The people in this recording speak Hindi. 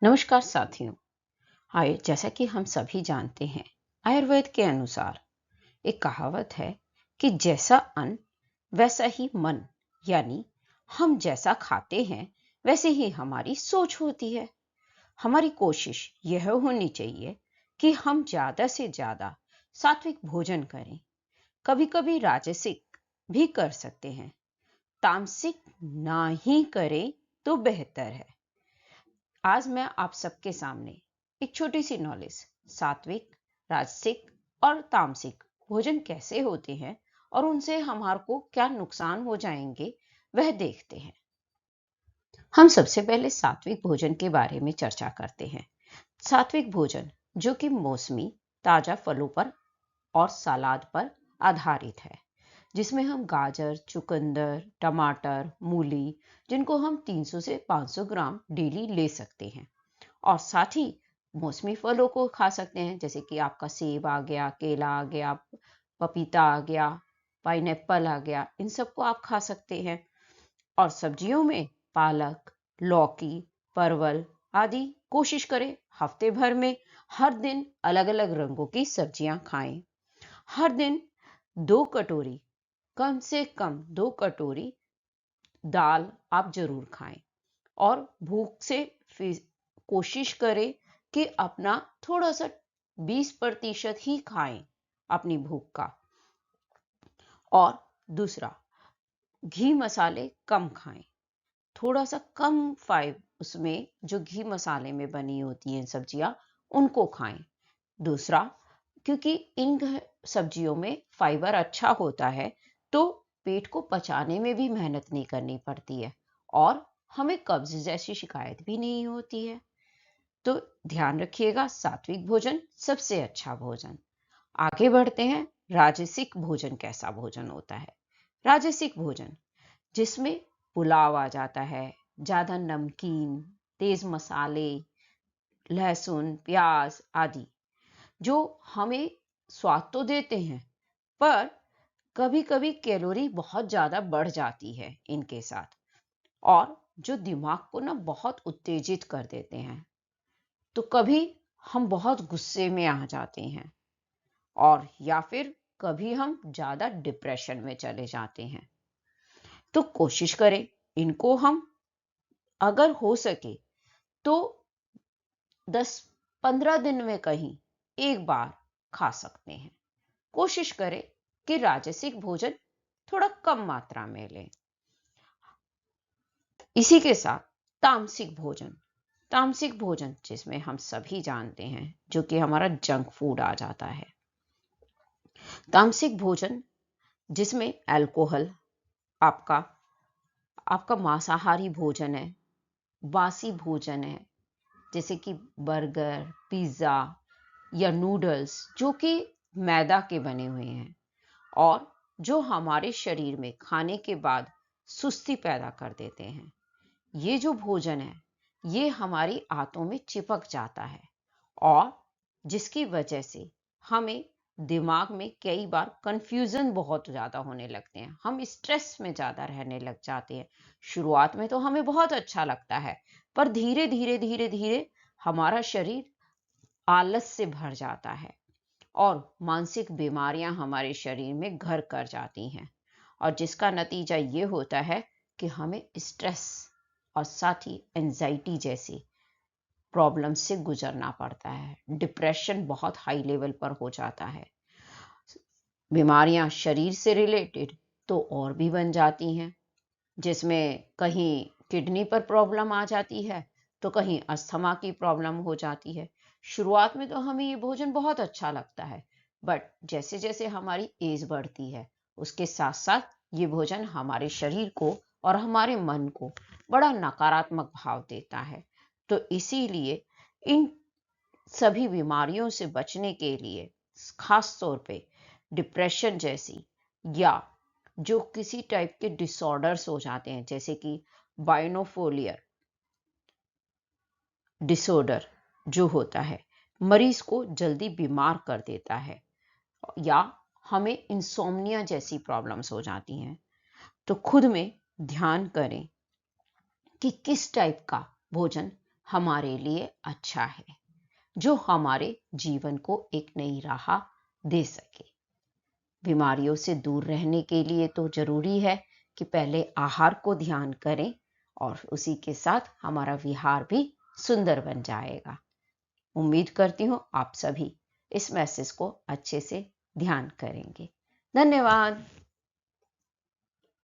नमस्कार साथियों। आइए, जैसा कि हम सभी जानते हैं, आयुर्वेद के अनुसार एक कहावत है कि जैसा अन्न वैसा ही मन। यानी हम जैसा खाते हैं वैसे ही हमारी सोच होती है। हमारी कोशिश यह होनी चाहिए कि हम ज्यादा से ज्यादा सात्विक भोजन करें। कभी कभी राजसिक भी कर सकते हैं, तामसिक ना ही करें तो बेहतर है। आज मैं आप सबके सामने एक छोटी सी नॉलेज, सात्विक, राजसिक और तामसिक भोजन कैसे होते हैं और उनसे हमारे को क्या नुकसान हो जाएंगे, वह देखते हैं। हम सबसे पहले सात्विक भोजन के बारे में चर्चा करते हैं। सात्विक भोजन जो कि मौसमी ताजा फलों पर और सलाद पर आधारित है, जिसमें हम गाजर, चुकंदर, टमाटर, मूली, जिनको हम 300 से 500 ग्राम डेली ले सकते हैं। और साथ ही मौसमी फलों को खा सकते हैं, जैसे कि आपका सेब आ गया, केला आ गया, पपीता आ गया, पाइनएप्पल आ गया, इन सबको आप खा सकते हैं। और सब्जियों में पालक, लौकी, परवल आदि कोशिश करें हफ्ते भर में हर दिन अलग अलग रंगों की सब्जियां खाएं। हर दिन 2 कटोरी, कम से कम 2 कटोरी दाल आप जरूर खाएं। और भूख से कोशिश करें कि अपना थोड़ा सा 20% ही खाएं अपनी भूख का। और दूसरा, घी मसाले कम खाएं, थोड़ा सा कम उसमें जो घी मसाले में बनी होती हैं सब्जियां, उनको खाएं। दूसरा, क्योंकि इन सब्जियों में फाइबर अच्छा होता है, तो पेट को पचाने में भी मेहनत नहीं करनी पड़ती है और हमें कब्ज जैसी शिकायत भी नहीं होती है। तो ध्यान रखिएगा, सात्विक भोजन सबसे अच्छा भोजन। आगे बढ़ते हैं, राजसिक भोजन कैसा भोजन होता है। राजसिक भोजन जिसमें पुलाव आ जाता है, ज्यादा नमकीन, तेज मसाले, लहसुन, प्याज आदि, जो हमें स्वाद तो देते हैं, पर कभी कभी कैलोरी बहुत ज्यादा बढ़ जाती है इनके साथ, और जो दिमाग को ना बहुत उत्तेजित कर देते हैं। तो कभी हम बहुत गुस्से में आ जाते हैं, और या फिर कभी हम ज्यादा डिप्रेशन में चले जाते हैं। तो कोशिश करें इनको हम, अगर हो सके तो 10-15 दिन में कहीं एक बार खा सकते हैं। कोशिश करें कि राजसिक भोजन थोड़ा कम मात्रा में लें। इसी के साथ तामसिक भोजन, तामसिक भोजन जिसमें हम सभी जानते हैं, जो कि हमारा जंक फूड आ जाता है। तामसिक भोजन जिसमें अल्कोहल, आपका आपका मांसाहारी भोजन है, बासी भोजन है, जैसे कि बर्गर, पिज्जा या नूडल्स, जो कि मैदा के बने हुए हैं और जो हमारे शरीर में खाने के बाद सुस्ती पैदा कर देते हैं। ये जो भोजन है, ये हमारी आंतों में चिपक जाता है और जिसकी वजह से हमें दिमाग में कई बार कंफ्यूजन बहुत ज्यादा होने लगते हैं, हम स्ट्रेस में ज्यादा रहने लग जाते हैं। शुरुआत में तो हमें बहुत अच्छा लगता है, पर धीरे धीरे धीरे धीरे हमारा शरीर आलस से भर जाता है और मानसिक बीमारियां हमारे शरीर में घर कर जाती हैं, और जिसका नतीजा ये होता है कि हमें स्ट्रेस और साथ ही एंजाइटी जैसी प्रॉब्लम से गुजरना पड़ता है। डिप्रेशन बहुत हाई लेवल पर हो जाता है। बीमारियां शरीर से रिलेटेड तो और भी बन जाती हैं, जिसमें कहीं किडनी पर प्रॉब्लम आ जाती है, तो कहीं अस्थमा की प्रॉब्लम हो जाती है। शुरुआत में तो हमें ये भोजन बहुत अच्छा लगता है, बट जैसे जैसे हमारी एज बढ़ती है, उसके साथ साथ ये भोजन हमारे शरीर को और हमारे मन को बड़ा नकारात्मक भाव देता है। तो इसीलिए इन सभी बीमारियों से बचने के लिए, खास तौर पे डिप्रेशन जैसी, या जो किसी टाइप के डिसऑर्डर्स हो जाते हैं, जैसे कि बाइनोफोलियर डिसऑर्डर जो होता है, मरीज को जल्दी बीमार कर देता है, या हमें इंसोम्निया जैसी प्रॉब्लम्स हो जाती हैं। तो खुद में ध्यान करें कि किस टाइप का भोजन हमारे लिए अच्छा है, जो हमारे जीवन को एक नई राह दे सके। बीमारियों से दूर रहने के लिए तो जरूरी है कि पहले आहार को ध्यान करें और उसी के साथ हमारा विहार भी सुंदर बन जाएगा। उम्मीद करती हूँ आप सभी इस मैसेज को अच्छे से ध्यान करेंगे। धन्यवाद।